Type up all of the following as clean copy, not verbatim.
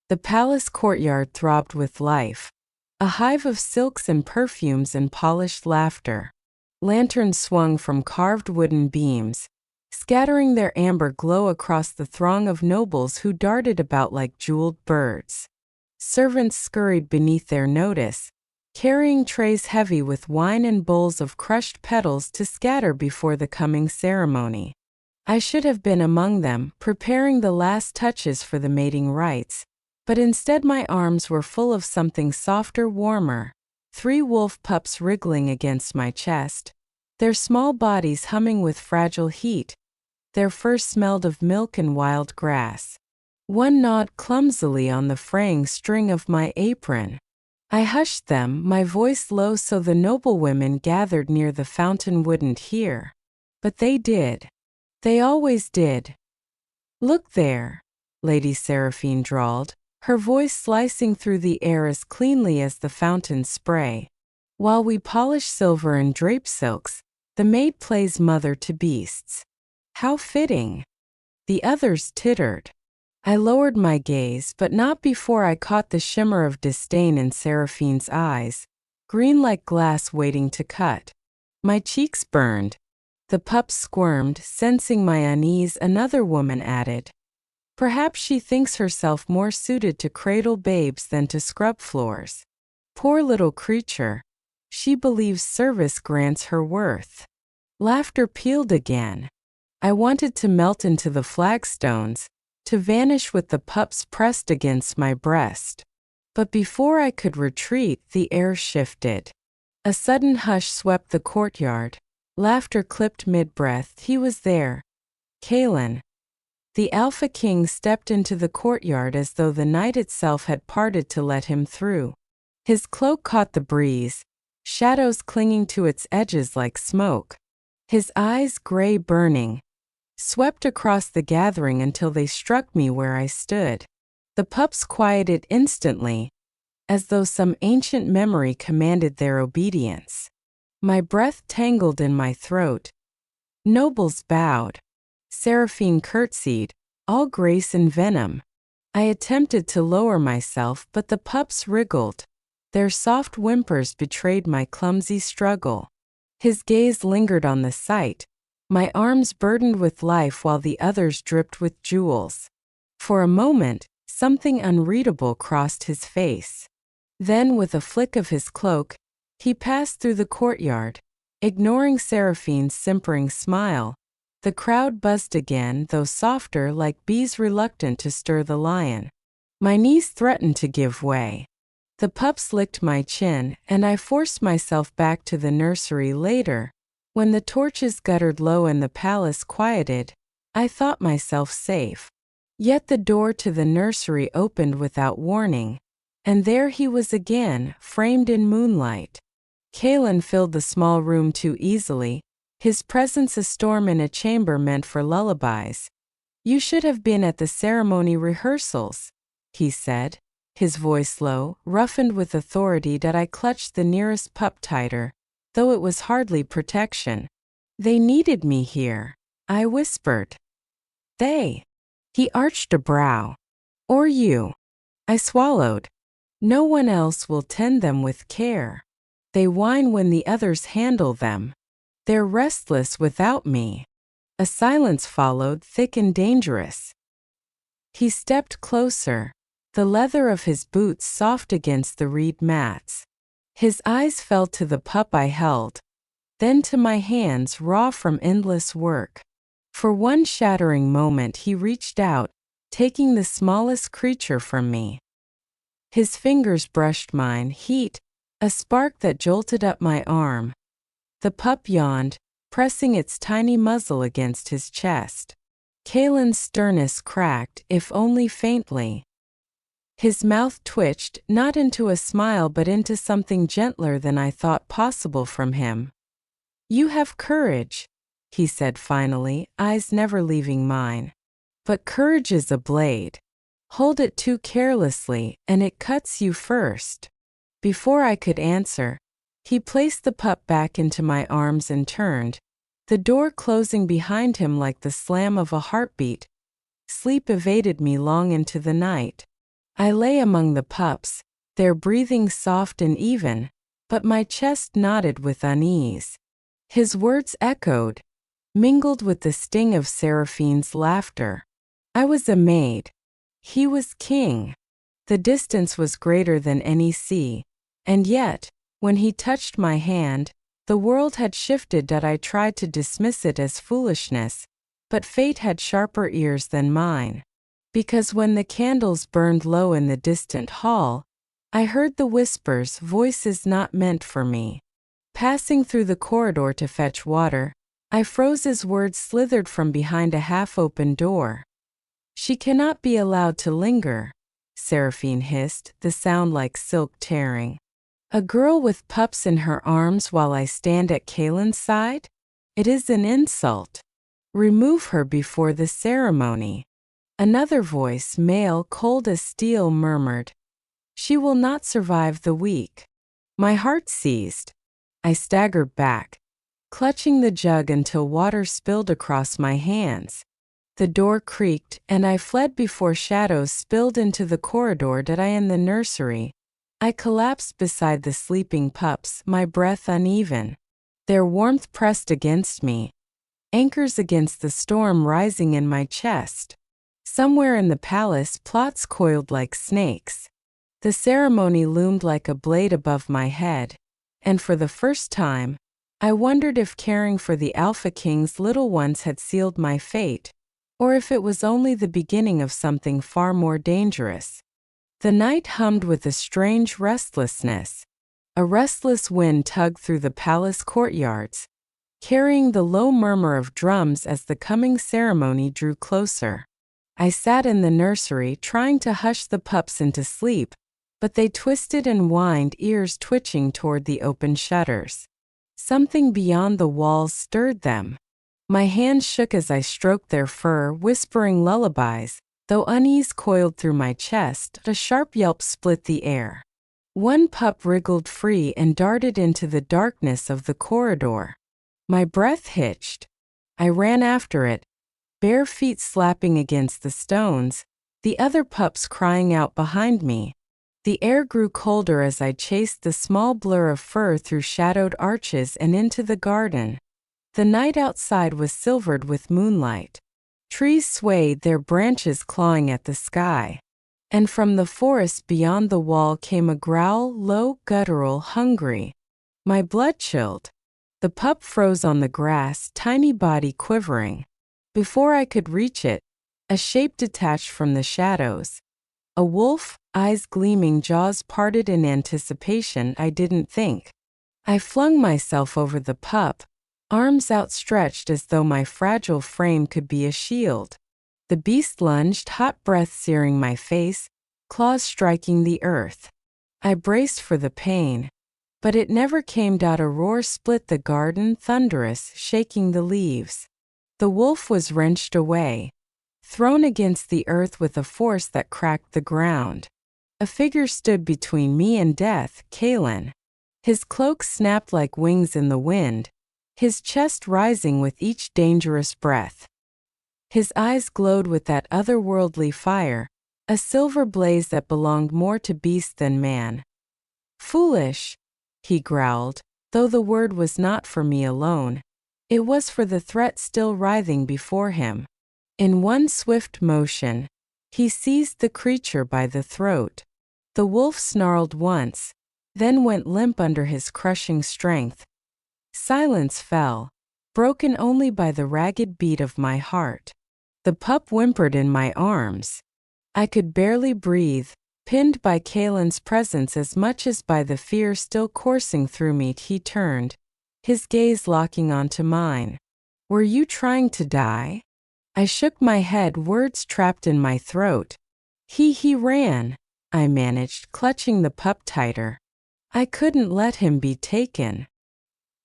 The palace courtyard throbbed with life, a hive of silks and perfumes and polished laughter. Lanterns swung from carved wooden beams, scattering their amber glow across the throng of nobles who darted about like jeweled birds. Servants scurried beneath their notice, carrying trays heavy with wine and bowls of crushed petals to scatter before the coming ceremony. I should have been among them, preparing the last touches for the mating rites, but instead my arms were full of something softer, warmer. 3 wolf pups wriggling against my chest, their small bodies humming with fragile heat. Their fur smelled of milk and wild grass. One gnawed clumsily on the fraying string of my apron. I hushed them, my voice low so the noblewomen gathered near the fountain wouldn't hear. But they did. They always did. "Look there," Lady Seraphine drawled, her voice slicing through the air as cleanly as the fountain's spray. "While we polish silver and drape silks, the maid plays mother to beasts." How fitting. The others tittered. I lowered my gaze, but not before I caught the shimmer of disdain in Seraphine's eyes, green like glass waiting to cut. My cheeks burned. The pups squirmed, sensing my unease. Another woman added, "Perhaps she thinks herself more suited to cradle babes than to scrub floors. Poor little creature. She believes service grants her worth." Laughter pealed again. I wanted to melt into the flagstones, to vanish with the pups pressed against my breast. But before I could retreat, the air shifted. A sudden hush swept the courtyard. Laughter clipped mid-breath. He was there. Kalen. The Alpha King stepped into the courtyard as though the night itself had parted to let him through. His cloak caught the breeze, shadows clinging to its edges like smoke. His eyes, gray burning, swept across the gathering until they struck me where I stood. The pups quieted instantly, as though some ancient memory commanded their obedience. My breath tangled in my throat. Nobles bowed. Seraphine curtsied, all grace and venom. I attempted to lower myself, but the pups wriggled. Their soft whimpers betrayed my clumsy struggle. His gaze lingered on the sight, my arms burdened with life while the others dripped with jewels. For a moment, something unreadable crossed his face. Then, with a flick of his cloak, he passed through the courtyard, ignoring Seraphine's simpering smile. The crowd buzzed again, though softer, like bees reluctant to stir the lion. My knees threatened to give way. The pups licked my chin, and I forced myself back to the nursery later. When the torches guttered low and the palace quieted, I thought myself safe. Yet the door to the nursery opened without warning, and there he was again, framed in moonlight. Kalen filled the small room too easily, his presence a storm in a chamber meant for lullabies. "You should have been at the ceremony rehearsals," he said, his voice low, roughened with authority that I clutched the nearest pup tighter, though it was hardly protection. "They needed me here," I whispered. "They?" He arched a brow. "Or you?" I swallowed. "No one else will tend them with care. They whine when the others handle them. They're restless without me." A silence followed, thick and dangerous. He stepped closer, the leather of his boots soft against the reed mats. His eyes fell to the pup I held, then to my hands raw from endless work. For one shattering moment he reached out, taking the smallest creature from me. His fingers brushed mine, heat, a spark that jolted up my arm. The pup yawned, pressing its tiny muzzle against his chest. Kalen's sternness cracked, if only faintly. His mouth twitched, not into a smile but into something gentler than I thought possible from him. "You have courage," he said finally, eyes never leaving mine. "But courage is a blade. Hold it too carelessly, and it cuts you first." Before I could answer, he placed the pup back into my arms and turned, the door closing behind him like the slam of a heartbeat. Sleep evaded me long into the night. I lay among the pups, their breathing soft and even, but my chest knotted with unease. His words echoed, mingled with the sting of Seraphine's laughter. I was a maid. He was king. The distance was greater than any sea, and yet, when he touched my hand, the world had shifted. That I tried to dismiss it as foolishness, but fate had sharper ears than mine. Because when the candles burned low in the distant hall, I heard the whispers, voices not meant for me. Passing through the corridor to fetch water, I froze as words slithered from behind a half-open door. She cannot be allowed to linger, Seraphine hissed, the sound like silk tearing. A girl with pups in her arms while I stand at Kaylin's side? It is an insult. Remove her before the ceremony. Another voice, male, cold as steel, murmured, "She will not survive the week." My heart seized. I staggered back, clutching the jug until water spilled across my hands. The door creaked, and I fled before shadows spilled into the corridor. Did I in the nursery? I collapsed beside the sleeping pups, my breath uneven. Their warmth pressed against me, anchors against the storm rising in my chest. Somewhere in the palace, plots coiled like snakes. The ceremony loomed like a blade above my head, and for the first time, I wondered if caring for the Alpha King's little ones had sealed my fate, or if it was only the beginning of something far more dangerous. The night hummed with a strange restlessness. A restless wind tugged through the palace courtyards, carrying the low murmur of drums as the coming ceremony drew closer. I sat in the nursery trying to hush the pups into sleep, but they twisted and whined, ears twitching toward the open shutters. Something beyond the walls stirred them. My hands shook as I stroked their fur, whispering lullabies, though unease coiled through my chest. A sharp yelp split the air. One pup wriggled free and darted into the darkness of the corridor. My breath hitched. I ran after it, bare feet slapping against the stones, the other pups crying out behind me. The air grew colder as I chased the small blur of fur through shadowed arches and into the garden. The night outside was silvered with moonlight. Trees swayed, their branches clawing at the sky. And from the forest beyond the wall came a growl, low, guttural, hungry. My blood chilled. The pup froze on the grass, tiny body quivering. Before I could reach it, a shape detached from the shadows. A wolf, eyes gleaming, jaws parted in anticipation. I didn't think. I flung myself over the pup, arms outstretched as though my fragile frame could be a shield. The beast lunged, hot breath searing my face, claws striking the earth. I braced for the pain, but it never came. A roar split the garden, thunderous, shaking the leaves. The wolf was wrenched away, thrown against the earth with a force that cracked the ground. A figure stood between me and death, Kaylin. His cloak snapped like wings in the wind, his chest rising with each dangerous breath. His eyes glowed with that otherworldly fire, a silver blaze that belonged more to beast than man. "Foolish," he growled, though the word was not for me alone. It was for the threat still writhing before him. In one swift motion, he seized the creature by the throat. The wolf snarled once, then went limp under his crushing strength. Silence fell, broken only by the ragged beat of my heart. The pup whimpered in my arms. I could barely breathe, pinned by Kaylin's presence as much as by the fear still coursing through me. He turned, his gaze locking onto mine. "Were you trying to die?" I shook my head, words trapped in my throat. He ran," I managed, clutching the pup tighter. I couldn't let him be taken.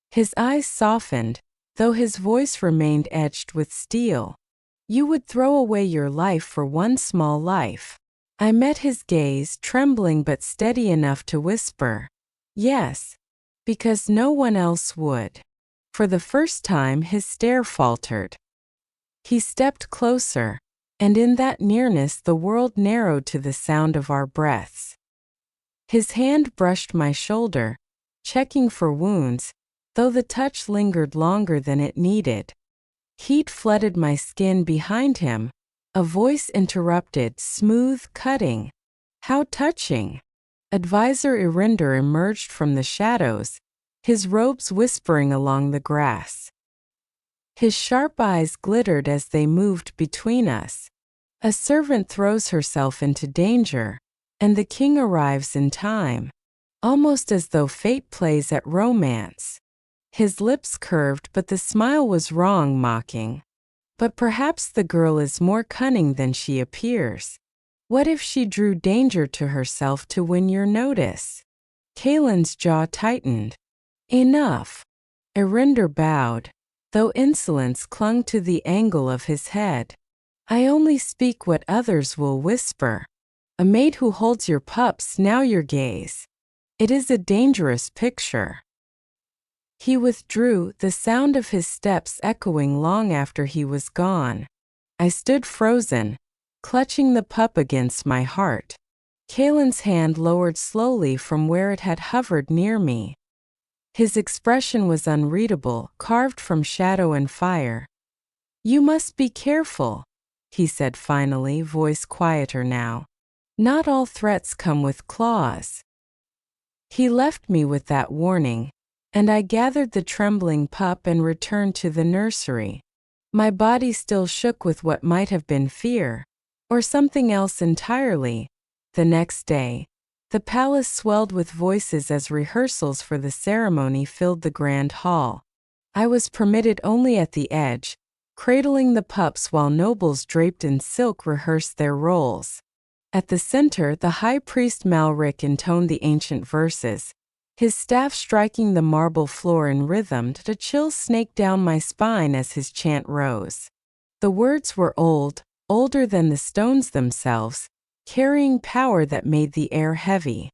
His eyes softened, though his voice remained edged with steel. "You would throw away your life for one small life." I met his gaze, trembling but steady enough to whisper, "Yes, because no one else would." For the first time his stare faltered. He stepped closer, and in that nearness the world narrowed to the sound of our breaths. His hand brushed my shoulder, checking for wounds, though the touch lingered longer than it needed. Heat flooded my skin behind him. A voice interrupted, smooth, cutting. "How touching!" Advisor Irinder emerged from the shadows, his robes whispering along the grass. His sharp eyes glittered as they moved between us. A servant throws herself into danger, and the king arrives in time, almost as though fate plays at romance. His lips curved, but the smile was wrong, mocking. "But perhaps the girl is more cunning than she appears. What if she drew danger to herself to win your notice?" Kalen's jaw tightened. "Enough." Irinder bowed, though insolence clung to the angle of his head. "I only speak what others will whisper. A maid who holds your pups, now your gaze. It is a dangerous picture." He withdrew, the sound of his steps echoing long after he was gone. I stood frozen, clutching the pup against my heart. Kalen's hand lowered slowly from where it had hovered near me. His expression was unreadable, carved from shadow and fire. "You must be careful," he said finally, voice quieter now. "Not all threats come with claws." He left me with that warning, and I gathered the trembling pup and returned to the nursery. My body still shook with what might have been fear, or something else entirely. The next day, the palace swelled with voices as rehearsals for the ceremony filled the grand hall. I was permitted only at the edge, cradling the pups while nobles draped in silk rehearsed their roles. At the center, the high priest Malric intoned the ancient verses, his staff striking the marble floor in rhythm. A chill snaked down my spine as his chant rose. The words were old, older than the stones themselves, carrying power that made the air heavy.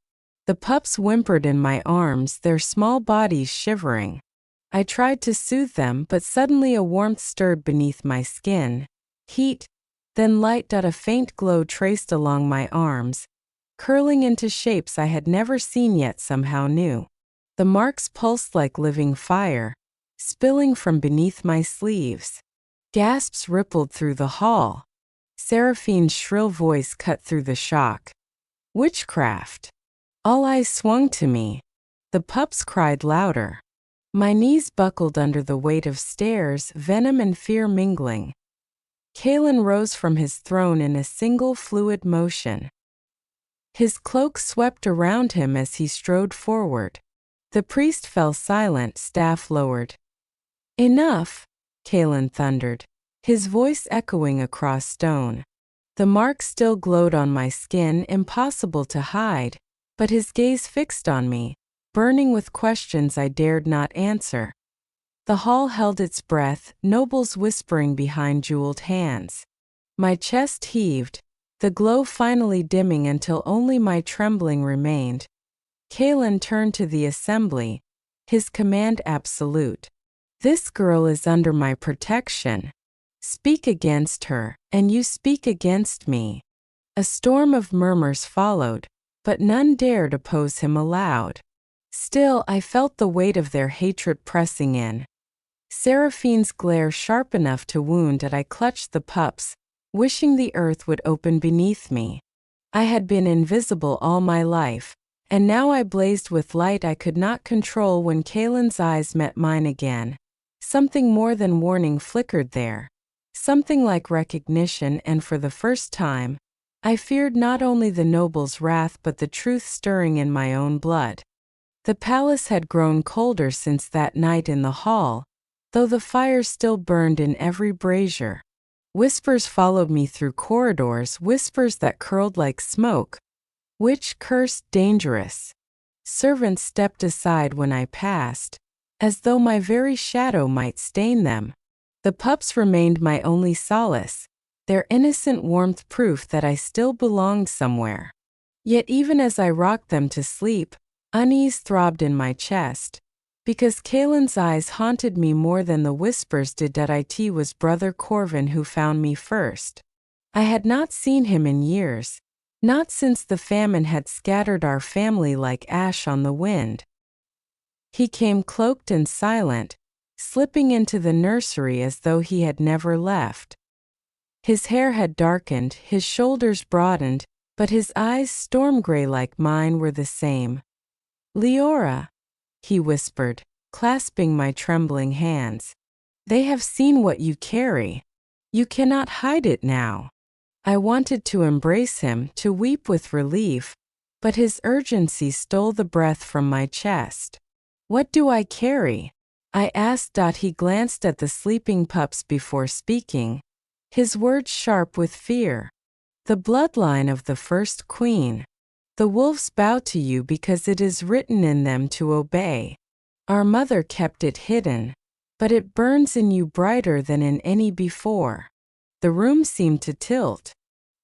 The pups whimpered in my arms, their small bodies shivering. I tried to soothe them, but suddenly a warmth stirred beneath my skin. Heat, then light. A faint glow traced along my arms, curling into shapes I had never seen yet somehow new. The marks pulsed like living fire, spilling from beneath my sleeves. Gasps rippled through the hall. Seraphine's shrill voice cut through the shock. "Witchcraft!" All eyes swung to me. The pups cried louder. My knees buckled under the weight of stares, venom and fear mingling. Kalen rose from his throne in a single fluid motion. His cloak swept around him as he strode forward. The priest fell silent, staff lowered. "Enough," Kalen thundered, his voice echoing across stone. The mark still glowed on my skin, impossible to hide, but his gaze fixed on me, burning with questions I dared not answer. The hall held its breath, nobles whispering behind jeweled hands. My chest heaved, the glow finally dimming until only my trembling remained. Kalen turned to the assembly, his command absolute. "This girl is under my protection. Speak against her, and you speak against me." A storm of murmurs followed, but none dared oppose him aloud. Still, I felt the weight of their hatred pressing in. Seraphine's glare sharp enough to wound, and I clutched the pups, wishing the earth would open beneath me. I had been invisible all my life, and now I blazed with light I could not control. When Kalen's eyes met mine again, something more than warning flickered there. Something like recognition, and for the first time, I feared not only the noble's wrath but the truth stirring in my own blood. The palace had grown colder since that night in the hall, though the fire still burned in every brazier. Whispers followed me through corridors, whispers that curled like smoke. Witch, cursed, dangerous. Servants stepped aside when I passed, as though my very shadow might stain them. The pups remained my only solace, their innocent warmth proof that I still belonged somewhere. Yet even as I rocked them to sleep, unease throbbed in my chest. Because Kalen's eyes haunted me more than the whispers did. It was Brother Corvin who found me first. I had not seen him in years, not since the famine had scattered our family like ash on the wind. He came cloaked and silent, slipping into the nursery as though he had never left. His hair had darkened, his shoulders broadened, but his eyes, storm-gray like mine, were the same. "Leora," he whispered, clasping my trembling hands. "They have seen what you carry. You cannot hide it now." I wanted to embrace him, to weep with relief, but his urgency stole the breath from my chest. "What do I carry?" I asked. He glanced at the sleeping pups before speaking, his words sharp with fear. "The bloodline of the first queen. The wolves bow to you because it is written in them to obey. Our mother kept it hidden, but it burns in you brighter than in any before." The room seemed to tilt.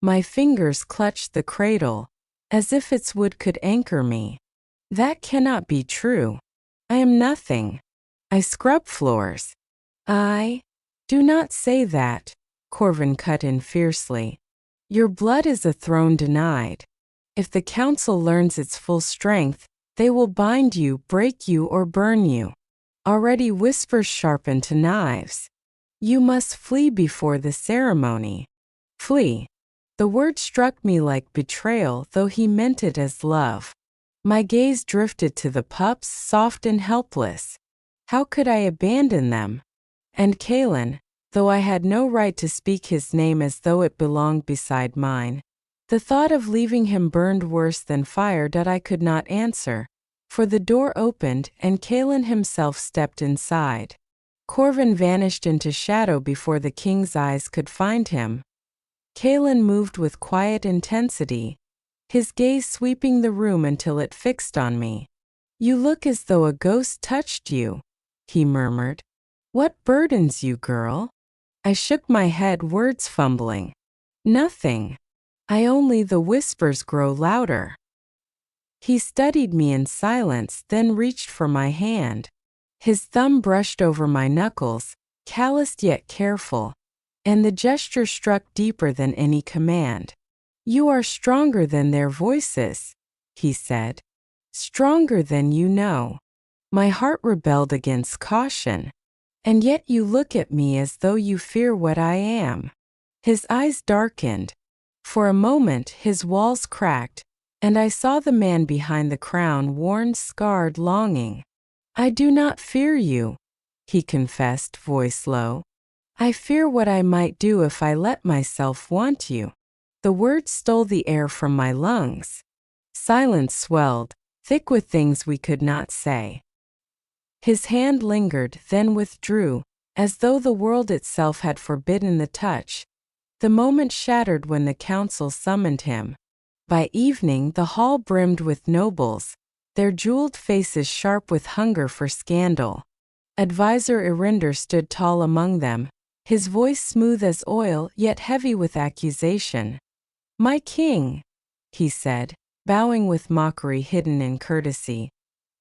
My fingers clutched the cradle, as if its wood could anchor me. "That cannot be true. I am nothing. I scrub floors." "Do not say that," Corvin cut in fiercely. "Your blood is a throne denied. If the council learns its full strength, they will bind you, break you, or burn you." Already whispers sharpened to knives. "You must flee before the ceremony." Flee. The word struck me like betrayal, though he meant it as love. My gaze drifted to the pups, soft and helpless. How could I abandon them? And Kalen, though I had no right to speak his name as though it belonged beside mine. The thought of leaving him burned worse than fire. I could not answer, for the door opened and Kalen himself stepped inside. Corvin vanished into shadow before the king's eyes could find him. Kalen moved with quiet intensity, his gaze sweeping the room until it fixed on me. "You look as though a ghost touched you," he murmured. "What burdens you, girl?" I shook my head, words fumbling. "Nothing. The whispers grow louder." He studied me in silence, then reached for my hand. His thumb brushed over my knuckles, calloused yet careful, and the gesture struck deeper than any command. "You are stronger than their voices," he said. "Stronger than you know." My heart rebelled against caution. "And yet you look at me as though you fear what I am." His eyes darkened. For a moment his walls cracked, and I saw the man behind the crown, worn, scarred, longing. "I do not fear you," he confessed, voice low. "I fear what I might do if I let myself want you." The words stole the air from my lungs. Silence swelled, thick with things we could not say. His hand lingered, then withdrew, as though the world itself had forbidden the touch. The moment shattered when the council summoned him. By evening the hall brimmed with nobles, their jeweled faces sharp with hunger for scandal. Advisor Irinder stood tall among them, his voice smooth as oil yet heavy with accusation. "My king," he said, bowing with mockery hidden in courtesy.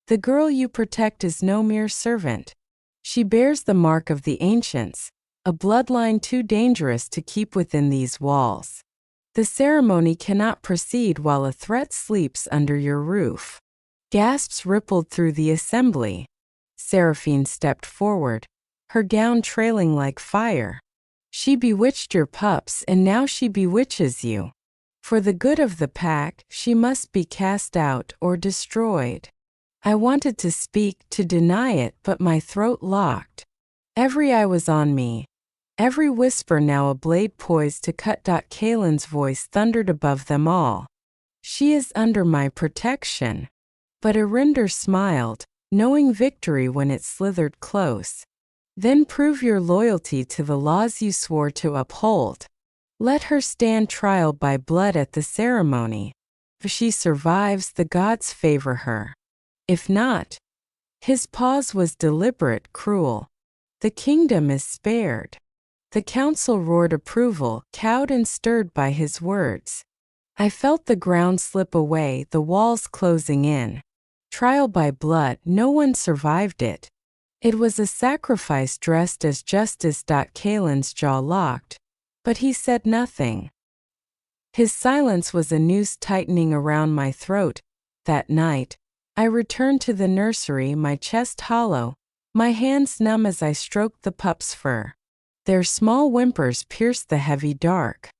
"The girl you protect is no mere servant. She bears the mark of the ancients, a bloodline too dangerous to keep within these walls. The ceremony cannot proceed while a threat sleeps under your roof." Gasps rippled through the assembly. Seraphine stepped forward, her gown trailing like fire. "She bewitched your pups, and now she bewitches you. For the good of the pack, she must be cast out or destroyed." I wanted to speak, to deny it, but my throat locked. Every eye was on me, every whisper now a blade poised to cut. Kalen's voice thundered above them all. "She is under my protection." But Irinder smiled, knowing victory when it slithered close. "Then prove your loyalty to the laws you swore to uphold. Let her stand trial by blood at the ceremony. If she survives, the gods favor her. If not—" His pause was deliberate, cruel. "The kingdom is spared." The council roared approval, cowed and stirred by his words. I felt the ground slip away, the walls closing in. Trial by blood, no one survived it. It was a sacrifice dressed as justice. Kalen's jaw locked, but he said nothing. His silence was a noose tightening around my throat. That night, I returned to the nursery, my chest hollow, my hands numb as I stroked the pup's fur. Their small whimpers pierced the heavy dark.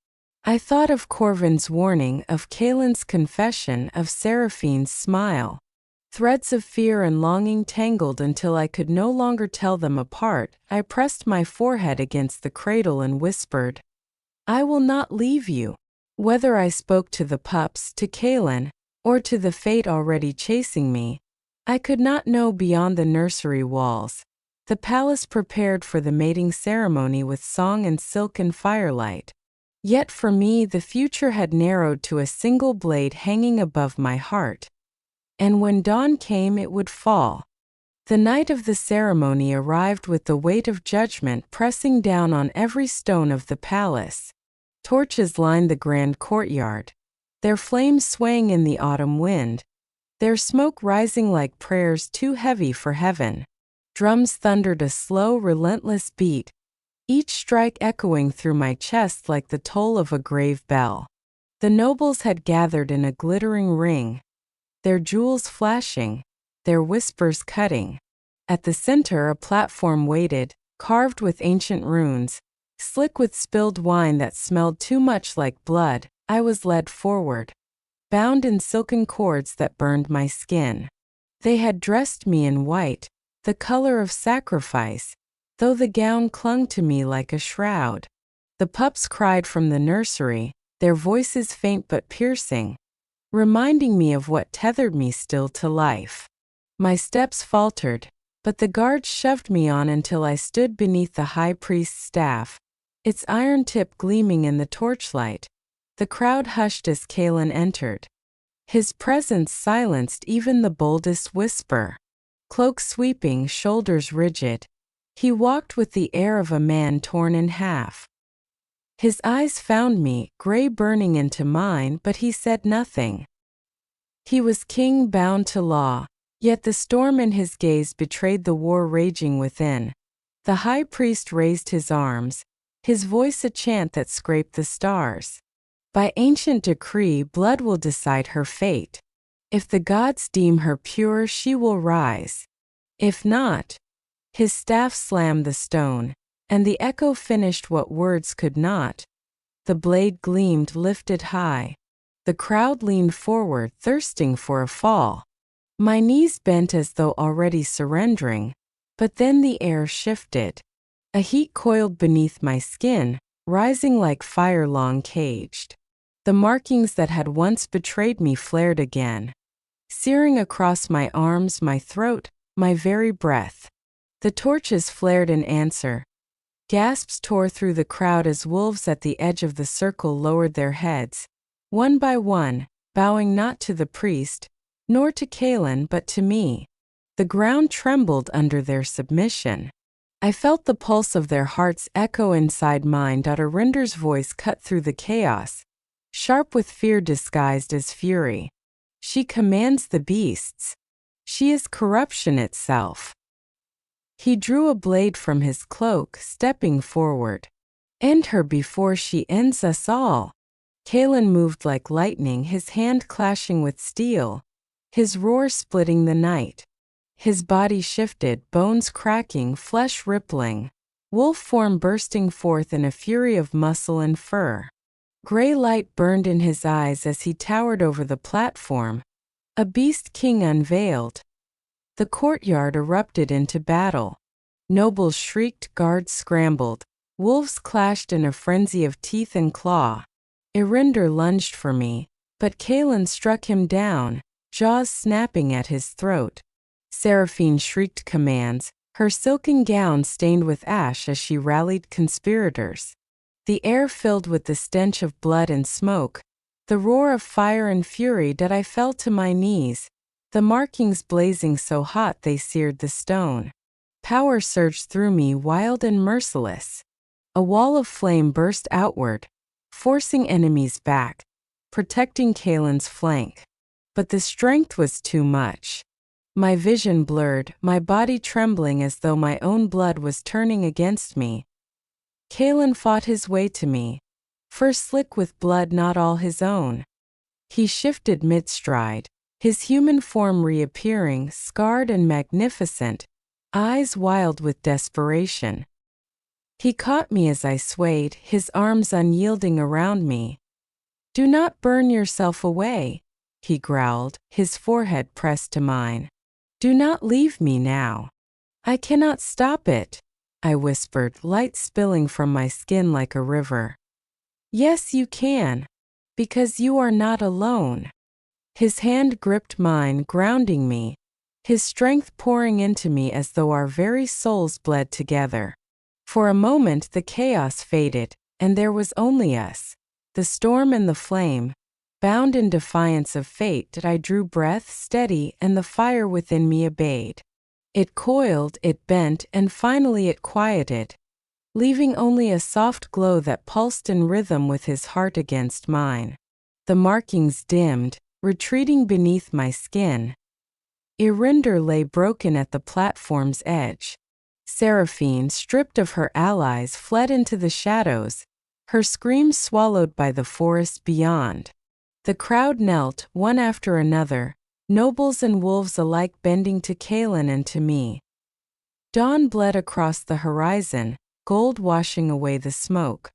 I thought of Corvin's warning, of Kaylin's confession, of Seraphine's smile. Threads of fear and longing tangled until I could no longer tell them apart. I pressed my forehead against the cradle and whispered, "I will not leave you." Whether I spoke to the pups, to Kaylin, or to the fate already chasing me, I could not know beyond the nursery walls. The palace prepared for the mating ceremony with song and silk and firelight. Yet for me the future had narrowed to a single blade hanging above my heart. And when dawn came it would fall. The night of the ceremony arrived with the weight of judgment pressing down on every stone of the palace. Torches lined the grand courtyard, their flames swaying in the autumn wind, their smoke rising like prayers too heavy for heaven. Drums thundered a slow, relentless beat, each strike echoing through my chest like the toll of a grave bell. The nobles had gathered in a glittering ring, their jewels flashing, their whispers cutting. At the center a platform waited, carved with ancient runes, slick with spilled wine that smelled too much like blood. I was led forward, bound in silken cords that burned my skin. They had dressed me in white, the color of sacrifice, though the gown clung to me like a shroud. The pups cried from the nursery, their voices faint but piercing, reminding me of what tethered me still to life. My steps faltered, but the guards shoved me on until I stood beneath the high priest's staff, its iron tip gleaming in the torchlight. The crowd hushed as Kaylin entered. His presence silenced even the boldest whisper. Cloak sweeping, shoulders rigid, he walked with the air of a man torn in half. His eyes found me, gray burning into mine, but he said nothing. He was king bound to law, yet the storm in his gaze betrayed the war raging within. The high priest raised his arms, his voice a chant that scraped the stars. By ancient decree, blood will decide her fate. If the gods deem her pure, she will rise. If not, his staff slammed the stone, and the echo finished what words could not. The blade gleamed, lifted high. The crowd leaned forward, thirsting for a fall. My knees bent as though already surrendering, but then the air shifted. A heat coiled beneath my skin, rising like fire long caged. The markings that had once betrayed me flared again, searing across my arms, my throat, my very breath. The torches flared in answer. Gasps tore through the crowd as wolves at the edge of the circle lowered their heads, one by one, bowing not to the priest, nor to Kaylin but to me. The ground trembled under their submission. I felt the pulse of their hearts echo inside mine. Rinder's voice cut through the chaos, sharp with fear disguised as fury. She commands the beasts. She is corruption itself. He drew a blade from his cloak, stepping forward. End her before she ends us all. Kaylin moved like lightning, his hand clashing with steel, his roar splitting the night. His body shifted, bones cracking, flesh rippling, wolf form bursting forth in a fury of muscle and fur. Gray light burned in his eyes as he towered over the platform, a beast king unveiled. The courtyard erupted into battle. Nobles shrieked, guards scrambled, wolves clashed in a frenzy of teeth and claw. Irinder lunged for me, but Kaylin struck him down, jaws snapping at his throat. Seraphine shrieked commands, her silken gown stained with ash as she rallied conspirators. The air filled with the stench of blood and smoke, the roar of fire and fury. That I fell to my knees, the markings blazing so hot they seared the stone. Power surged through me, wild and merciless. A wall of flame burst outward, forcing enemies back, protecting Kaylin's flank. But the strength was too much. My vision blurred, my body trembling as though my own blood was turning against me. Kaylin fought his way to me, fur slick with blood not all his own. He shifted mid-stride, his human form reappearing, scarred and magnificent, eyes wild with desperation. He caught me as I swayed, his arms unyielding around me. "Do not burn yourself away," he growled, his forehead pressed to mine. "Do not leave me now." "I cannot stop it," I whispered, light spilling from my skin like a river. "Yes, you can, because you are not alone." His hand gripped mine, grounding me, his strength pouring into me as though our very souls bled together. For a moment the chaos faded, and there was only us, the storm and the flame. Bound in defiance of fate, I drew breath steady, and the fire within me obeyed. It coiled, it bent, and finally it quieted, leaving only a soft glow that pulsed in rhythm with his heart against mine. The markings dimmed, retreating beneath my skin. Irinder lay broken at the platform's edge. Seraphine, stripped of her allies, fled into the shadows, her screams swallowed by the forest beyond. The crowd knelt, one after another, nobles and wolves alike bending to Kaelin and to me. Dawn bled across the horizon, gold washing away the smoke.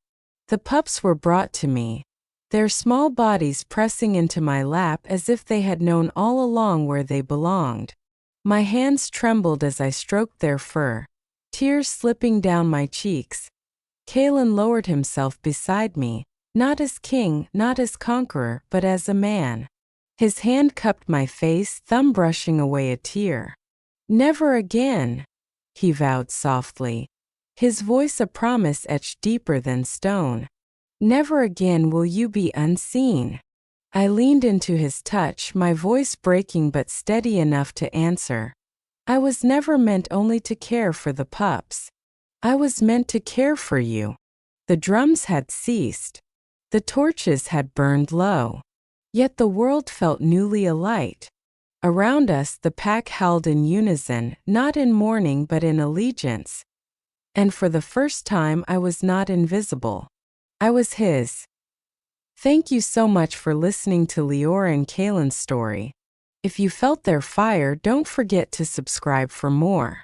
The pups were brought to me, their small bodies pressing into my lap as if they had known all along where they belonged. My hands trembled as I stroked their fur, tears slipping down my cheeks. Kaelin lowered himself beside me, not as king, not as conqueror, but as a man. His hand cupped my face, thumb brushing away a tear. "Never again," he vowed softly, his voice a promise etched deeper than stone. "Never again will you be unseen." I leaned into his touch, my voice breaking but steady enough to answer. "I was never meant only to care for the pups. I was meant to care for you." The drums had ceased. The torches had burned low. Yet the world felt newly alight. Around us the pack howled in unison, not in mourning but in allegiance. And for the first time I was not invisible. I was his. Thank you so much for listening to Leora and Kaelin's story. If you felt their fire, don't forget to subscribe for more.